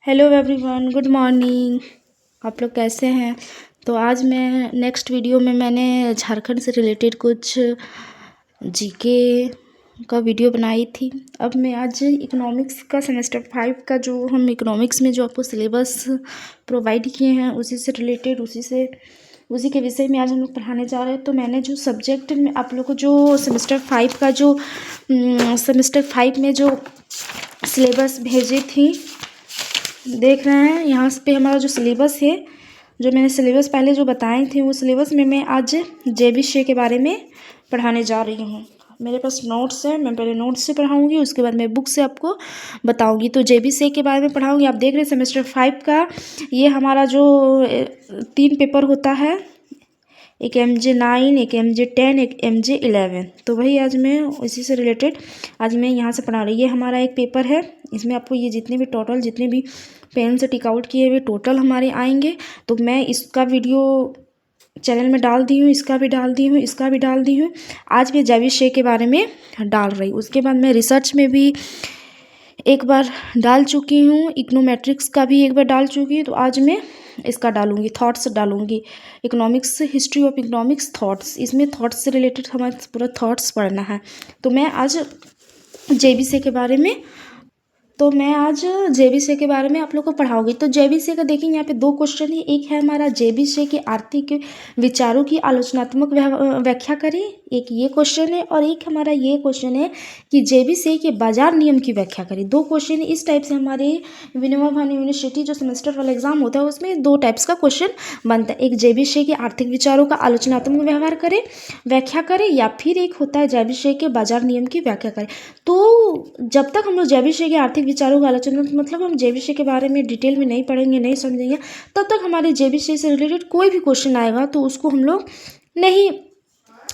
Hello everyone, good morning. आप लोग कैसे हैं? तो आज मैं नेक्स्ट वीडियो में मैंने झारखंड से रिलेटेड कुछ जीके का वीडियो बनाई थी। अब मैं आज इकोनॉमिक्स का सेमेस्टर 5 का जो हम इकोनॉमिक्स में जो आपको सिलेबस प्रोवाइड किए हैं उसी से रिलेटेड उसी के विषय में आज हम लोग पढ़ाने जा रहे हैं। तो मैंने जो सब्जेक्ट में आप लोग को जो सेमेस्टर 5 का जो सेमेस्टर 5 में जो सिलेबस भेजी थी, देख रहे हैं यहाँ पे हमारा जो सिलेबस है, जो मैंने सिलेबस पहले जो बताए थे वो सिलेबस में मैं आज जेबीशे के बारे में पढ़ाने जा रही हूँ। मेरे पास नोट्स है, मैं पहले नोट्स से पढ़ाऊँगी, उसके बाद मैं बुक से आपको बताऊँगी। तो जेबीशे के बारे में पढ़ाऊँगी। आप देख रहे हैं सेमेस्टर 5 का ये हमारा जो 3 पेपर होता है, एक MJ9, एक MJ10, एक MJ11। तो वही आज मैं इसी से रिलेटेड आज मैं यहाँ से पढ़ा रही। ये हमारा एक पेपर है, इसमें आपको ये जितने भी पेन से टिक आउट किए हुए टोटल हमारे आएंगे। तो मैं इसका वीडियो चैनल में डाल दी हूँ, इसका भी डाल दी हूँ, इसका भी डाल दी हूँ। आज मैं जेबीशे के बारे में डाल रही हूँ। उसके बाद मैं रिसर्च में भी एक बार डाल चुकी हूँ, इकोनोमेट्रिक्स का भी एक बार डाल चुकी हूँ। तो आज मैं इसका डालूंगी, थॉट्स डालूंगी, economics, history of economics, thoughts. इसमें थॉट्स से रिलेटेड हमारे पूरा थॉट्स पढ़ना है। तो मैं आज जेबीशे के बारे में आप लोग को पढ़ाऊंगी। तो जेबीशे का देखिए यहाँ पे 2 क्वेश्चन है। एक है हमारा जेबीशे के आर्थिक विचारों की आलोचनात्मक व्याख्या करें, एक ये क्वेश्चन है। और एक हमारा ये क्वेश्चन है कि जेबीशे के बाजार नियम की व्याख्या करें। 2 क्वेश्चन इस टाइप से हमारे विनोबा भावे यूनिवर्सिटी जो सेमेस्टर वाला एग्जाम होता है उसमें 2 टाइप्स का क्वेश्चन बनता है। एक जेबीशे के आर्थिक विचारों का आलोचनात्मक व्याख्या करें, या फिर एक होता है जेबीशे के बाजार नियम की व्याख्या करें। तो जब तक हम लोग जेबीशे के आर्थिक विचारों का आलोचना, मतलब हम जेबीशे के बारे में डिटेल में नहीं पढ़ेंगे, नहीं समझेंगे, तब तक हमारे जेबीशे से रिलेटेड कोई भी क्वेश्चन आएगा तो उसको हम लोग नहीं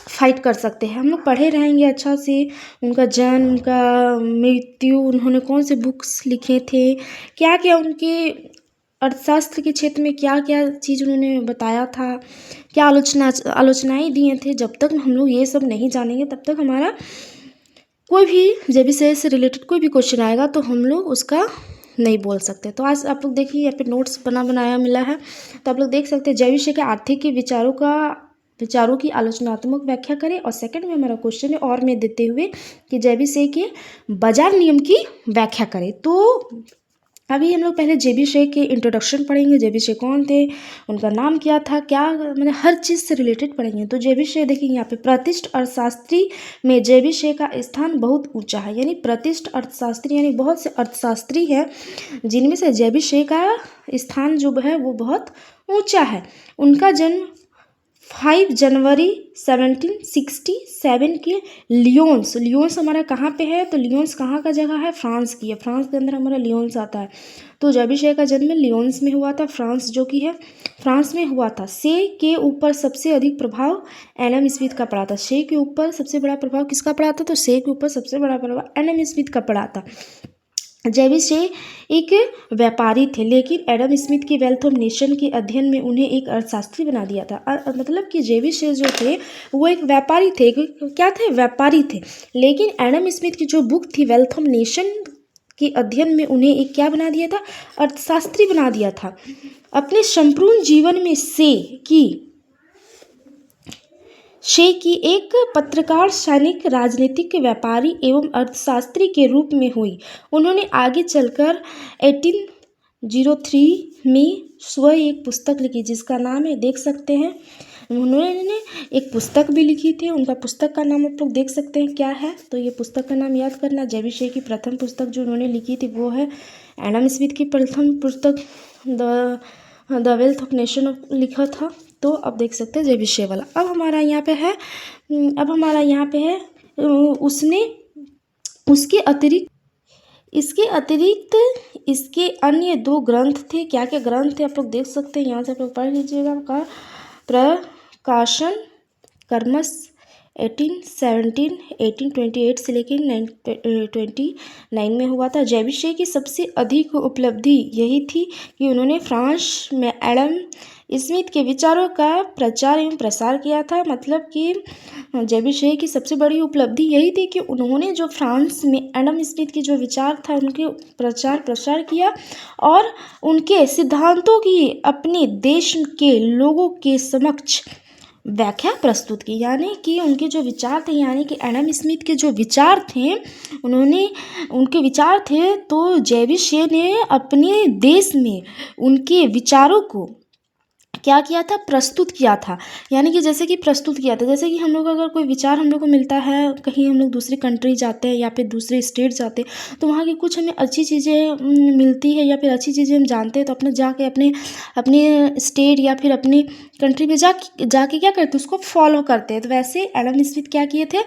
फाइट कर सकते हैं। हम लोग पढ़े रहेंगे अच्छा से, उनका जन्म, उनका मृत्यु, उन्होंने कौन से बुक्स लिखे थे, क्या क्या उनके अर्थशास्त्र के क्षेत्र में क्या क्या चीज़ उन्होंने बताया था, क्या आलोचनाएँ दिए थे। जब तक हम लोग ये सब नहीं जानेंगे तब तक हमारा कोई भी जेबीशे से रिलेटेड कोई भी क्वेश्चन आएगा तो हम लोग उसका नहीं बोल सकते। तो आज आप लोग देखिए यहाँ पे नोट्स बनाया मिला है, तो आप लोग देख सकते हैं जेबीशे के आर्थिक विचारों की आलोचनात्मक व्याख्या करें। और सेकंड में हमारा क्वेश्चन है और में देते हुए कि जेबीशे के बाजार नियम की व्याख्या करें। तो अभी हम लोग पहले जेबीशे के इंट्रोडक्शन पढ़ेंगे, जेबीशे कौन थे, उनका नाम क्या था, क्या मैंने हर चीज़ से रिलेटेड पढ़ेंगे। तो जेबीशे देखिए यहाँ पे प्रतिष्ठ अर्थशास्त्री में जेबीशे का स्थान बहुत ऊंचा है। यानी प्रतिष्ठ अर्थशास्त्री यानी बहुत से अर्थशास्त्री हैं जिनमें से जेबीशे का स्थान जो है वो बहुत ऊंचा है। उनका जन्म 5 जनवरी 1767 के लियोन्स हमारा कहाँ पे है, तो लियोन्स कहाँ का जगह है, फ्रांस की है। फ्रांस के अंदर हमारा लियोन्स आता है। तो जेबीशे का जन्म लियोन्स में हुआ था, फ्रांस जो कि है फ्रांस में हुआ था। से के ऊपर सबसे अधिक प्रभाव एडम स्मिथ का पड़ा था। से के ऊपर सबसे बड़ा प्रभाव किसका पड़ा था, तो से के ऊपर सबसे बड़ा प्रभाव एडम स्मिथ का पड़ा था। जेबीशे एक व्यापारी थे, लेकिन एडम स्मिथ की वेल्थ ऑफ नेशन के अध्ययन में उन्हें एक अर्थशास्त्री बना दिया था। मतलब कि जेबीशे जो थे वो एक व्यापारी थे, क्या थे, व्यापारी थे। लेकिन एडम स्मिथ की जो बुक थी वेल्थ ऑफ नेशन के अध्ययन में उन्हें एक क्या बना दिया था, अर्थशास्त्री बना दिया था। अपने संपूर्ण जीवन में शे की एक पत्रकार, सैनिक, राजनीतिक, व्यापारी एवं अर्थशास्त्री के रूप में हुई। उन्होंने आगे चलकर 1803 में स्वयं एक पुस्तक लिखी जिसका नाम है, देख सकते हैं, उन्होंने एक पुस्तक भी लिखी थी। उनका पुस्तक का नाम आप लोग देख सकते हैं क्या है। तो ये पुस्तक का नाम याद करना। जेबीशे की प्रथम पुस्तक जो उन्होंने लिखी थी वो है एडम स्मिथ की प्रथम पुस्तक द वेल्थ ऑफ नेशन लिखा था। तो अब देख सकते हैं जेबीशे वाला। अब हमारा यहाँ पे है उसने उसके अतिरिक्त इसके अन्य 2 ग्रंथ थे। क्या क्या ग्रंथ थे आप लोग देख सकते हैं, यहाँ से आप लोग पढ़ लीजिएगा। का प्रकाशन कर्मस 1817 1828 से लेकर 1929 में हुआ था। जेबीशे की सबसे अधिक उपलब्धि यही थी कि उन्होंने फ्रांस में एडम स्मिथ के विचारों का प्रचार एवं प्रसार किया था। मतलब कि जेबिशे की सबसे बड़ी उपलब्धि यही थी कि उन्होंने जो फ्रांस में एडम स्मिथ के जो विचार था उनके प्रचार प्रसार किया और उनके सिद्धांतों की अपने देश के लोगों के समक्ष व्याख्या प्रस्तुत की। यानी कि उनके जो विचार थे, यानी कि एडम स्मिथ के जो विचार थे, उनके विचार थे तो जेबिशे ने अपने देश में उनके विचारों को क्या किया था, प्रस्तुत किया था। यानी कि जैसे कि प्रस्तुत किया था, जैसे कि हम लोग अगर कोई विचार हम लोग को मिलता है, कहीं हम लोग दूसरी कंट्री जाते हैं या फिर दूसरे स्टेट जाते हैं तो वहाँ की कुछ हमें अच्छी चीज़ें मिलती है या फिर अच्छी चीज़ें हम जानते हैं तो अपने जाके अपने स्टेट या फिर अपनी कंट्री में जाके क्या करते हैं, उसको फॉलो करते हैं। तो वैसे एडम स्मिथ क्या किए थे,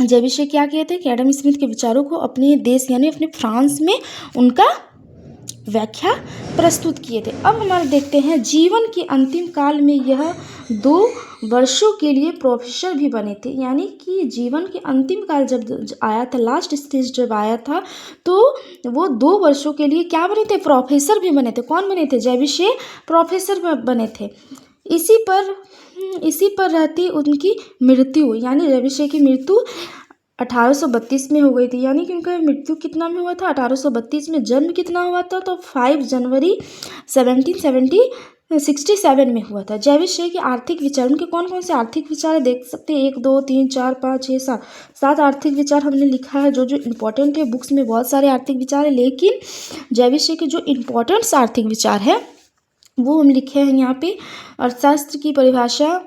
जेबिशे क्या किए थे कि एडम स्मिथ के विचारों को अपने देश यानी अपने फ्रांस में उनका व्याख्या प्रस्तुत किए थे। अब हमारे देखते हैं जीवन के अंतिम काल में यह 2 वर्षों के लिए प्रोफेसर भी बने थे। यानी कि जीवन के अंतिम काल जब आया था, लास्ट स्टेज जब आया था तो वो 2 वर्षों के लिए क्या बने थे, प्रोफेसर भी बने थे। कौन बने थे, जेबिशे प्रोफेसर बने थे। इसी पर रहती उनकी मृत्यु, यानी जेबिशे की मृत्यु 1832 में हो गई थी। यानी कि उनका मृत्यु कितना में हुआ था, 1832 में। जन्म कितना हुआ था, तो 5 जनवरी 1767 में हुआ था। जेबिशे के आर्थिक विचार, उनके कौन कौन से आर्थिक विचार देख सकते हैं, 1 2 3 4 5 6 7 आर्थिक विचार हमने लिखा है जो इम्पोर्टेंट है। बुक्स में बहुत सारे आर्थिक विचार है, लेकिन जेबिशे के जो इम्पोर्टेंट आर्थिक विचार है वो हम लिखे हैं यहाँ पे। अर्थशास्त्र की परिभाषा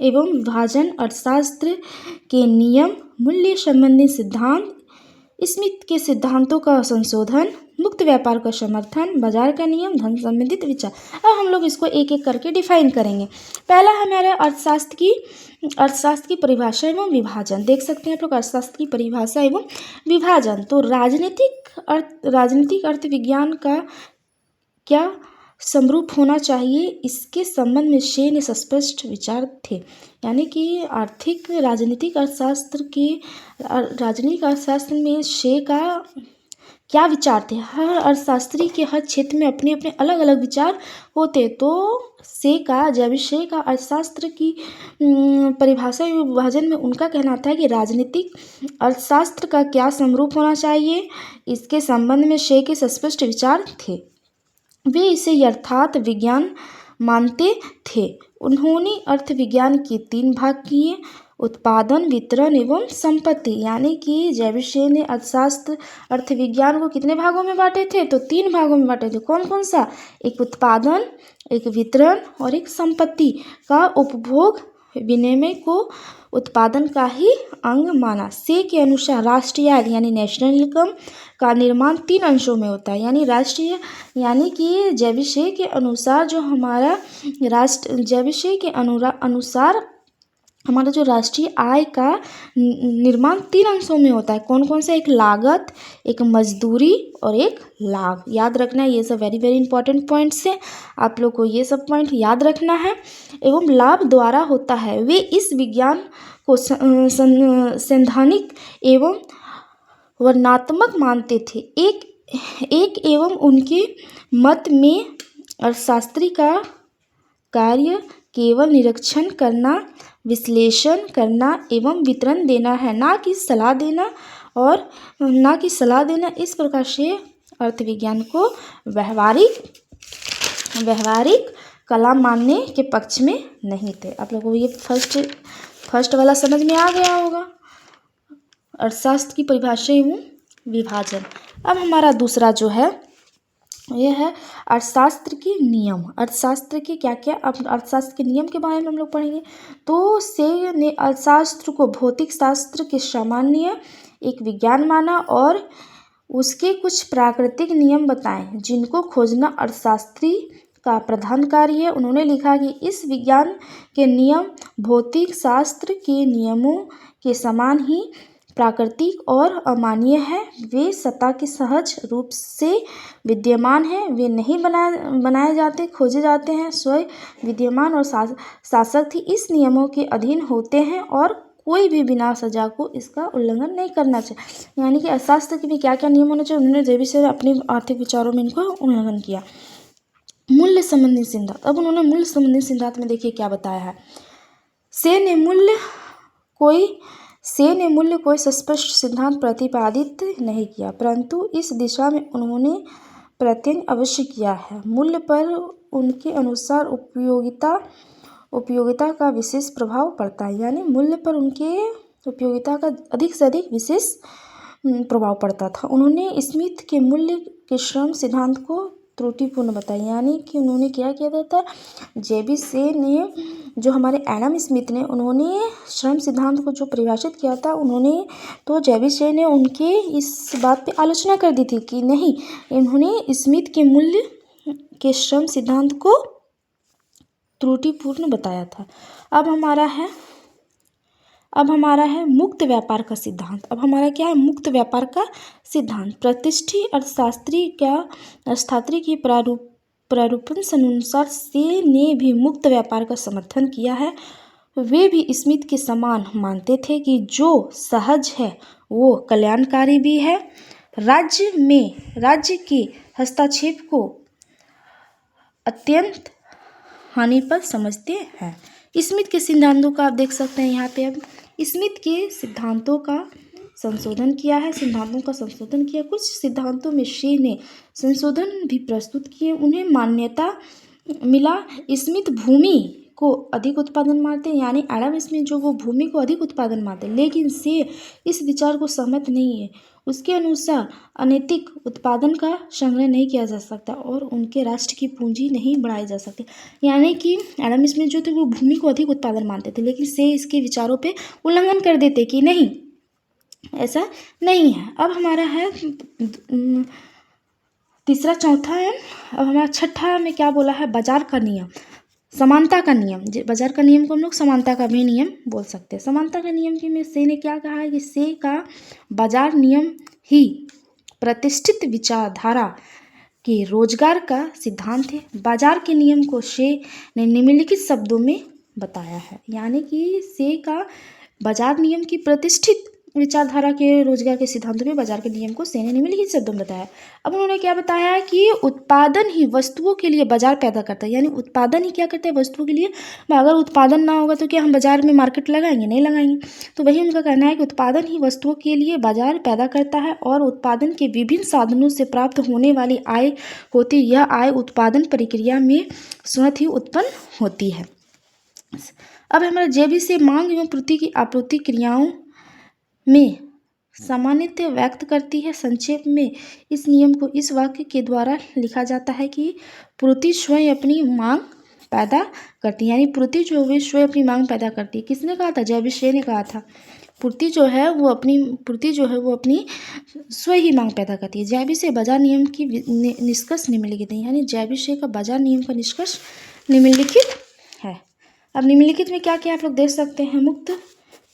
एवं विभाजन, अर्थशास्त्र के नियम, मूल्य संबंधी सिद्धांत, स्मिथ के सिद्धांतों का संशोधन, मुक्त व्यापार का समर्थन, बाजार का नियम, धन संबंधित विचार। अब हम लोग इसको एक एक करके डिफाइन करेंगे। पहला हमारा अर्थशास्त्र की परिभाषा एवं विभाजन। देख सकते हैं आप लोग अर्थशास्त्र की परिभाषा एवं विभाजन। तो राजनीतिक अर्थविज्ञान का क्या समरूप होना चाहिए, इसके संबंध में शे ने स्पष्ट विचार थे। यानी कि राजनीतिक अर्थशास्त्र में शे का क्या विचार थे। हर अर्थशास्त्री के हर क्षेत्र में अपने अपने अलग अलग विचार होते। तो जेबिशे का अर्थशास्त्र की परिभाषा एवं विभाजन में उनका कहना था कि राजनीतिक अर्थशास्त्र का क्या समरूप होना चाहिए, इसके संबंध में शे के स्पष्ट विचार थे। वे इसे यथार्थ विज्ञान मानते थे। उन्होंने अर्थविज्ञान के 3 भाग किए, उत्पादन, वितरण एवं संपत्ति। यानी कि जेबिशे ने अर्थविज्ञान को कितने भागों में बांटे थे, तो 3 भागों में बांटे थे। कौन कौन सा, एक उत्पादन, एक वितरण और एक संपत्ति का उपभोग विनिमय को उत्पादन का ही अंग माना। से के अनुसार राष्ट्रीय आय यानी नेशनल इनकम का निर्माण 3 अंशों में होता है। यानी कि जेबिशे के अनुसार जो हमारा जेबिशे के अनुसार हमारा जो राष्ट्रीय आय का निर्माण 3 अंशों में होता है। कौन कौन सा, एक लागत, एक मजदूरी और एक लाभ। याद रखना है, ये सब वेरी वेरी इंपॉर्टेंट पॉइंट्स हैं, आप लोग को ये सब पॉइंट याद रखना है। एवं लाभ द्वारा होता है। वे इस विज्ञान को सैद्धांतिक एवं वर्णनात्मक मानते थे। एक एवं उनके मत में अर्थशास्त्री का कार्य केवल निरीक्षण करना, विश्लेषण करना एवं वितरण देना है, ना कि सलाह देना। इस प्रकार से अर्थविज्ञान को व्यवहारिक कला मानने के पक्ष में नहीं थे। आप लोगों को ये फर्स्ट वाला समझ में आ गया होगा, अर्थशास्त्र की परिभाषा एवं विभाजन। अब हमारा दूसरा जो है यह है अर्थशास्त्र के नियम। अर्थशास्त्र के क्या क्या, अब अर्थशास्त्र के नियम के बारे में हम लोग पढ़ेंगे। तो से ने अर्थशास्त्र को भौतिक शास्त्र के सामान्य एक विज्ञान माना और उसके कुछ प्राकृतिक नियम बताए जिनको खोजना अर्थशास्त्री का प्रधान कार्य है। उन्होंने लिखा कि इस विज्ञान के नियम भौतिक शास्त्र के नियमों के समान ही प्राकृतिक और अमान्य है। वे सत्ता के सहज रूप से विद्यमान हैं, वे नहीं बनाए जाते, खोजे जाते हैं। स्वयं विद्यमान और शासक ही इस नियमों के अधीन होते हैं और कोई भी बिना सजा को इसका उल्लंघन नहीं करना चाहिए। यानी कि अर्थशास्त्र के भी क्या क्या नियम होने चाहिए, उन्होंने जेबिशे अपने आर्थिक विचारों में इनको उल्लंघन किया। मूल्य संबंधी सिद्धांत। अब उन्होंने मूल्य संबंधी सिद्धांत में देखिए क्या बताया है। से ने मूल्य कोई स्पष्ट सिद्धांत प्रतिपादित नहीं किया, परंतु इस दिशा में उन्होंने प्रयत्न अवश्य किया है। मूल्य पर उनके अनुसार उपयोगिता का विशेष प्रभाव पड़ता है, यानी मूल्य पर उनके उपयोगिता का अधिक से अधिक विशेष प्रभाव पड़ता था। उन्होंने स्मिथ के मूल्य के श्रम सिद्धांत को त्रुटिपूर्ण बताया, यानी कि उन्होंने क्या किया था, जेबी से ने जो हमारे एडम स्मिथ ने उन्होंने श्रम सिद्धांत को जो परिभाषित किया था, उन्होंने तो जेबी से ने उनके इस बात पे आलोचना कर दी थी कि नहीं, इन्होंने स्मिथ के मूल्य के श्रम सिद्धांत को त्रुटिपूर्ण बताया था। अब हमारा है मुक्त व्यापार का सिद्धांत। अब हमारा क्या है, मुक्त व्यापार का सिद्धांत। प्रतिष्ठित अर्थशास्त्री की प्रारूपण अनुसार से ने भी मुक्त व्यापार का समर्थन किया है। वे भी स्मिथ के समान मानते थे कि जो सहज है वो कल्याणकारी भी है। राज्य के हस्तक्षेप को अत्यंत हानिप्रद समझते हैं। स्मिथ के सिद्धांतों का आप देख सकते हैं यहाँ पे। अब स्मिथ के सिद्धांतों का संशोधन किया। कुछ सिद्धांतों में शे ने संशोधन भी प्रस्तुत किए, उन्हें मान्यता मिला। स्मिथ भूमि को अधिक उत्पादन मानते हैं, यानी एडम स्मिथ जो वो भूमि को अधिक उत्पादन मानते हैं, लेकिन से इस विचार को सहमत नहीं है। उसके अनुसार अनैतिक उत्पादन का संग्रह नहीं किया जा सकता और उनके राष्ट्र की पूंजी नहीं बढ़ाई जा सकती। यानी कि एडम स्मिथ जो थे वो भूमि को अधिक उत्पादन मानते थे, लेकिन से इसके विचारों पे उल्लंघन कर देते कि नहीं, ऐसा नहीं है। अब हमारा है तीसरा, चौथा है। अब हमारा छठा में क्या बोला है, बाजार का नियम, समानता का नियम। बाजार का नियम को हम लोग समानता का भी नियम बोल सकते हैं। समानता का नियम की में से ने क्या कहा है कि से का बाजार नियम ही प्रतिष्ठित विचारधारा के रोजगार का सिद्धांत है। बाजार के नियम को से ने निम्नलिखित शब्दों में बताया है, यानी कि से का बाजार नियम की प्रतिष्ठित विचारधारा के रोजगार के सिद्धांतों में बाजार के नियम को से ने निम्नलिखित शब्दों में बताया। अब उन्होंने क्या बताया कि उत्पादन ही वस्तुओं के लिए बाजार पैदा करता है, यानी उत्पादन ही क्या करता है, वस्तुओं के लिए। अगर उत्पादन ना होगा तो क्या हम बाजार में मार्केट लगाएंगे, नहीं लगाएंगे। तो वही उनका कहना है कि उत्पादन ही वस्तुओं के लिए बाजार पैदा करता है और उत्पादन के विभिन्न साधनों से प्राप्त होने वाली आय होती, यह आय उत्पादन प्रक्रिया में स्वतः ही उत्पन्न होती है। अब हमारा जेबी से मांग एवं पूर्ति की आपूर्ति क्रियाओं में सामान्यतः व्यक्त करती है। संक्षेप में इस नियम को इस वाक्य के द्वारा लिखा जाता है कि पूर्ति स्वयं अपनी मांग पैदा करती है, यानी पूर्ति जो है स्वयं अपनी मांग पैदा करती है। किसने कहा था, जेबी से ने कहा था। पूर्ति जो है वो अपनी स्वयं ही मांग पैदा करती है। जेबी से बाजार नियम की निष्कर्ष निम्नलिखित है, यानी जेबी से का बाजार नियम का निष्कर्ष निम्नलिखित है। अब निम्नलिखित में क्या क्या आप लोग देख सकते हैं। मुक्त,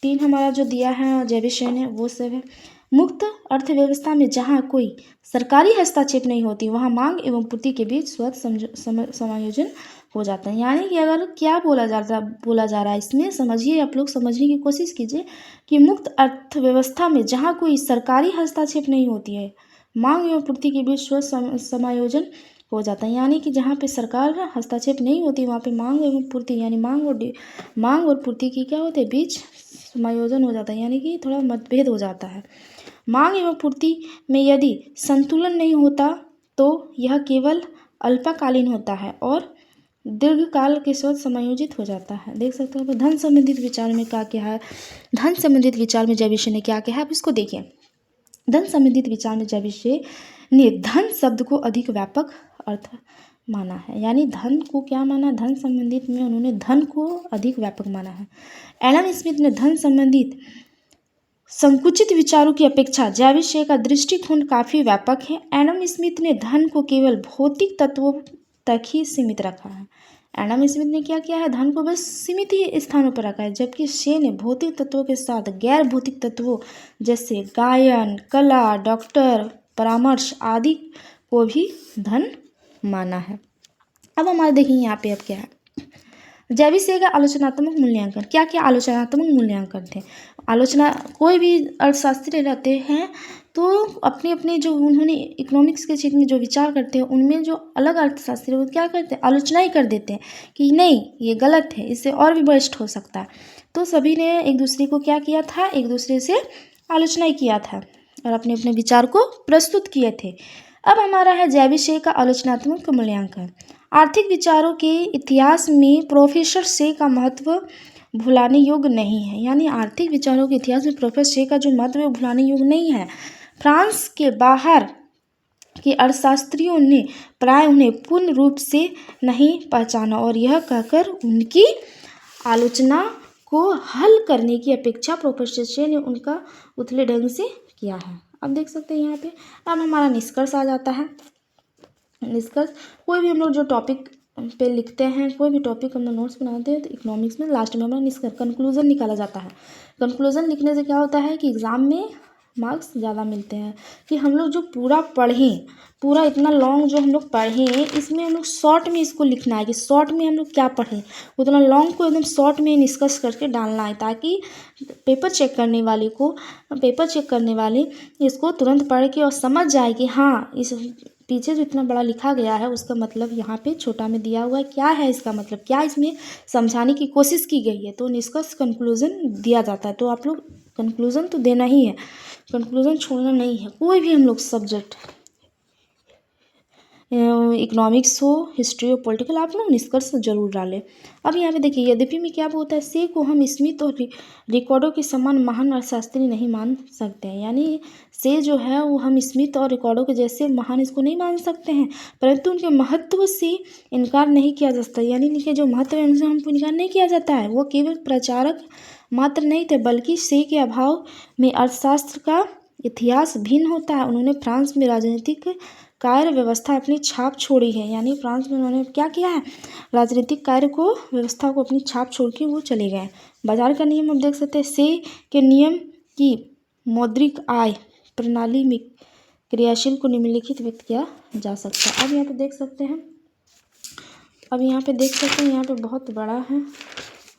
3 हमारा जो दिया है जेबी से ने वो सब है। मुक्त अर्थव्यवस्था में जहाँ कोई सरकारी हस्तक्षेप नहीं होती, वहाँ मांग एवं पूर्ति के बीच स्वतः समायोजन हो जाता है। यानी कि अगर क्या बोला जा रहा है इसमें, समझिए, आप लोग समझने की कोशिश कीजिए कि मुक्त अर्थव्यवस्था में जहाँ कोई सरकारी हस्तक्षेप नहीं होती है, मांग एवं पूर्ति के बीच स्वतः समायोजन हो जाता है। यानी कि जहाँ पे सरकार हस्तक्षेप नहीं होती वहाँ पे मांग एवं पूर्ति, यानी मांग और पूर्ति की क्या होते हैं, बीच समायोजन हो जाता है, यानी कि थोड़ा मतभेद हो जाता है। मांग एवं पूर्ति में यदि संतुलन नहीं होता तो यह केवल अल्पकालीन होता है और दीर्घकाल के साथ समायोजित हो जाता है। देख सकते हो। धन संबंधित विचार में क्या है, धन संबंधित विचार में जेबी से ने क्या कहा, आप इसको देखिए। धन संबंधित विचार में जेबी से ने धन शब्द को अधिक व्यापक अर्थ माना है, यानी धन को क्या माना, धन संबंधित में उन्होंने धन को अधिक व्यापक माना है। एडम स्मिथ ने धन संबंधित संकुचित विचारों की अपेक्षा जेबी से का दृष्टिकोण काफी व्यापक है। एडम स्मिथ ने धन को केवल भौतिक तत्वों तक ही सीमित रखा है। एडम स्मिथ ने क्या किया है, धन को बस सीमित ही स्थानों पर रखा है, जबकि से ने भौतिक तत्वों के साथ गैर भौतिक तत्वों जैसे गायन, कला, डॉक्टर, परामर्श आदि को भी धन माना है। अब हमारे देखिए यहाँ पे अब क्या है, जेबी से का आलोचनात्मक मूल्यांकन। क्या क्या आलोचनात्मक मूल्यांकन थे। आलोचना, कोई भी अर्थशास्त्री रहते हैं तो अपने अपने जो उन्होंने इकोनॉमिक्स के क्षेत्र में जो विचार करते हैं उनमें जो अलग अर्थशास्त्री वो क्या करते हैं, आलोचना ही कर देते हैं कि नहीं ये गलत है, इससे और भी बेस्ट हो सकता है। तो सभी ने एक दूसरे को क्या किया था, एक दूसरे से आलोचना ही किया था और अपने अपने विचार को प्रस्तुत किए थे। अब हमारा है जय विषय का आलोचनात्मक मूल्यांकन। आर्थिक विचारों के इतिहास में प्रोफेसर से का महत्व भुलाने योग्य नहीं है। यानी आर्थिक विचारों के इतिहास में प्रोफेसर से का जो महत्व है वो भुलाने योग्य नहीं है। फ्रांस के बाहर के अर्थशास्त्रियों ने प्राय उन्हें पूर्ण रूप से नहीं पहचाना और यह कहकर उनकी आलोचना को हल करने की अपेक्षा प्रोफेसर से ने उनका उथले ढंग से किया है। अब देख सकते हैं यहाँ पे, अब हमारा निष्कर्ष आ जाता है। निष्कर्ष, कोई भी हम लोग जो टॉपिक पे लिखते हैं, कोई भी टॉपिक हम लोग नोट्स बनाते हैं तो इकोनॉमिक्स में लास्ट में हमारा निष्कर्ष कंक्लूजन निकाला जाता है। कंक्लूजन लिखने से क्या होता है कि एग्ज़ाम में मार्क्स ज़्यादा मिलते हैं। कि हम लोग जो पूरा पढ़ें, पूरा इतना लॉन्ग जो हम लोग पढ़ें, इसमें हम लोग शॉर्ट में इसको लिखना है कि शॉर्ट में हम लोग क्या पढ़ें, उतना लॉन्ग को एकदम शॉर्ट में निष्कर्ष करके डालना है, ताकि पेपर चेक करने वाले इसको तुरंत पढ़ के और समझ जाए कि हाँ इस पीछे जो इतना बड़ा लिखा गया है उसका मतलब यहाँ पे छोटा में दिया हुआ है, क्या है इसका मतलब, क्या इसमें समझाने की कोशिश की गई है। तो निष्कर्ष कंक्लूजन दिया जाता है। तो आप लोग कंक्लूजन तो देना ही है, कंक्लूजन छोड़ना नहीं है। कोई भी हम लोग सब्जेक्ट, इकोनॉमिक्स हो, हिस्ट्री हो, पॉलिटिकल, आप लोग निष्कर्ष जरूर डालें। अब यहाँ पे देखिए, यद्यपि में क्या बोलता है, से को हम स्मिथ और रिकॉर्डों के समान महान अर्थशास्त्री नहीं मान सकते हैं। यानी से जो है वो हम स्मिथ और रिकॉर्डों के जैसे महान इसको नहीं मान सकते हैं, परंतु उनके महत्व से इनकार नहीं किया जा सकता। यानी इनके जो महत्व है उनसे हमको इनकार नहीं किया जाता है। वो केवल प्रचारक मात्र नहीं थे, बल्कि से के अभाव में अर्थशास्त्र का इतिहास भिन्न होता है। उन्होंने फ्रांस में राजनीतिक कार्य व्यवस्था अपनी छाप छोड़ी है। यानी फ्रांस में उन्होंने क्या किया है, राजनीतिक कार्य को, व्यवस्था को अपनी छाप छोड़ के वो चले गए। बाजार का नियम आप देख सकते हैं, से के नियम की मौद्रिक आय प्रणाली में क्रियाशील को निम्नलिखित व्यक्त किया जा सकता है। अब यहाँ पे देख सकते हैं, यहाँ पे बहुत बड़ा है,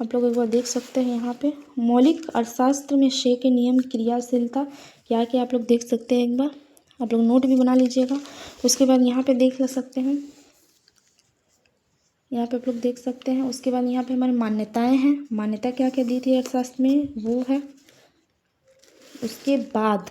आप लोग एक बार देख सकते हैं। यहाँ पे मौलिक अर्थशास्त्र में से के नियम क्रियाशीलता क्या क्या आप लोग देख सकते हैं। एक बार आप लोग नोट भी बना लीजिएगा। उसके बाद यहाँ पे देख सकते हैं, यहाँ पे आप लोग देख सकते हैं। उसके बाद यहाँ पे हमारी मान्यताएं हैं, मान्यता क्या क्या दी थी अर्थशास्त्र में वो है। उसके बाद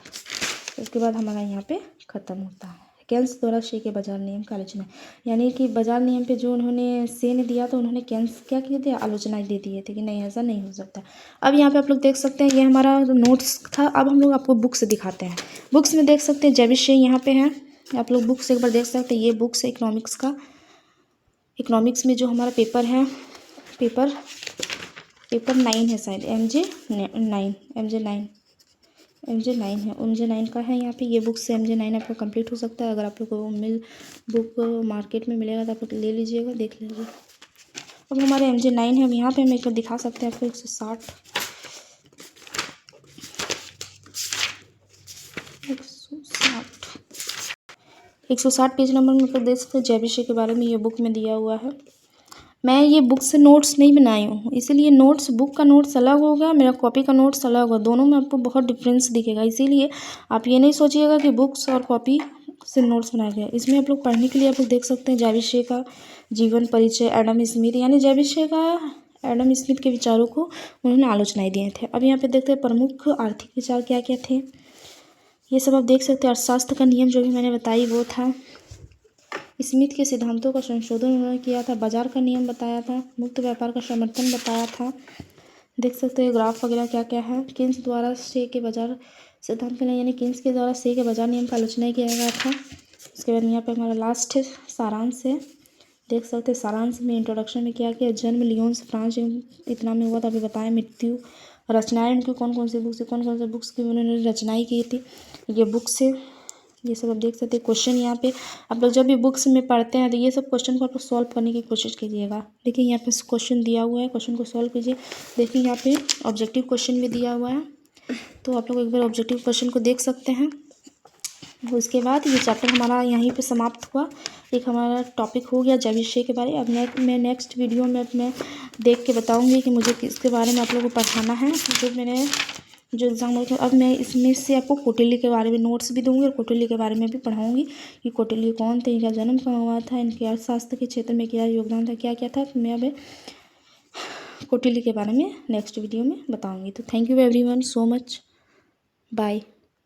हमारा यहाँ पे ख़त्म होता है केन्स द्वारा से के बाजार नियम का आलोचना। यानी कि बाजार नियम पे जो उन्होंने से ने दिया तो उन्होंने केन्स क्या किए थे, आलोचना दे दिए थे कि नहीं ऐसा नहीं हो सकता। अब यहाँ पे आप लोग देख सकते हैं, ये हमारा नोट्स था। अब हम लोग आपको बुक्स दिखाते हैं। बुक्स में देख सकते हैं जय विषय यहाँ पे है, आप लोग बुक्स एक बार देख सकते हैं। ये बुक्स है इकोनॉमिक्स का। इकोनॉमिक्स में जो हमारा पेपर है, पेपर 9 है शायद, MJ9 है, MJ9 का है यहाँ पे। ये बुक से MJ9 आपको कंप्लीट हो सकता है। अगर आप लोग को बुक मार्केट में मिलेगा तो आप लोग ले लीजिएगा, देख लीजिए। अब हमारे MJ9 है, हम यहाँ पे हम एक दिखा सकते हैं आपको 160 पेज नंबर में मतलब देख सकते हैं। जय विषय के बारे में ये बुक में दिया हुआ है। मैं ये बुक से नोट्स नहीं बनाई हूँ, इसीलिए नोट्स, बुक का नोट्स अलग होगा, मेरा कॉपी का नोट्स अलग होगा, दोनों में आपको बहुत डिफरेंस दिखेगा। इसीलिए आप ये नहीं सोचिएगा कि बुक्स और कॉपी से नोट्स बनाए गए। इसमें आप लोग पढ़ने के लिए आप लोग देख सकते हैं जय विषय का जीवन परिचय, एडम स्मिथ। यानी जय विषय का एडम स्मिथ के विचारों को उन्होंने आलोचनाएँ दिए थे। अब यहाँ पे देखते हैं प्रमुख आर्थिक विचार क्या क्या थे, ये सब आप देख सकते हैं। अर्थशास्त्र का नियम जो भी मैंने बताई वो था। स्मिथ के सिद्धांतों का संशोधन उन्होंने किया था। बाजार का नियम बताया था। मुक्त व्यापार का समर्थन बताया था। देख सकते हैं ग्राफ वगैरह क्या क्या है। किन्स द्वारा से के बाजार सिद्धांत के, यानी किन्स के द्वारा से के बाजार नियम का आलोचना किया गया था। उसके बाद यहाँ पे हमारा लास्ट सारांश है, देख सकते हैं। सारांश में इंट्रोडक्शन में क्या किया, जन्म लियोन्स फ्रांस इतना में हुआ था, अभी बताया। मृत्यु, रचनाएं उनकी कौन कौन सी बुक्स की उन्होंने रचनाएं की थी, ये बुक से, ये सब आप देख सकते हैं। क्वेश्चन यहाँ पे आप लोग जब भी बुक्स में पढ़ते हैं तो ये सब क्वेश्चन को आप लोग सॉल्व करने की कोशिश कीजिएगा। देखिए यहाँ पे क्वेश्चन दिया हुआ है, क्वेश्चन को सॉल्व कीजिए। देखिए यहाँ पे ऑब्जेक्टिव क्वेश्चन भी दिया हुआ है, तो आप लोग एक बार ऑब्जेक्टिव क्वेश्चन को देख सकते हैं। उसके बाद ये चैप्टर हमारा यहीं पे समाप्त हुआ। एक हमारा टॉपिक हो गया जय विषय के बारे। अब मैं नेक्स्ट वीडियो में अपने देख के बताऊंगी कि मुझे किसके बारे में आप लोगों को पढ़ाना है। जो मैंने जो एग्ज़ाम होते हैं। अब मैं इसमें से आपको कौटिल्य के बारे में नोट्स भी दूंगी और कौटिल्य के बारे में भी पढ़ाऊंगी कि कौटिल्य कौन थे, इनका जन्म कहाँ हुआ था, इनके अर्थशास्त्र के क्षेत्र में क्या योगदान था, क्या क्या था। तो मैं अब कौटिल्य के बारे में नेक्स्ट वीडियो में बताऊंगी। तो thank you everyone so much, bye.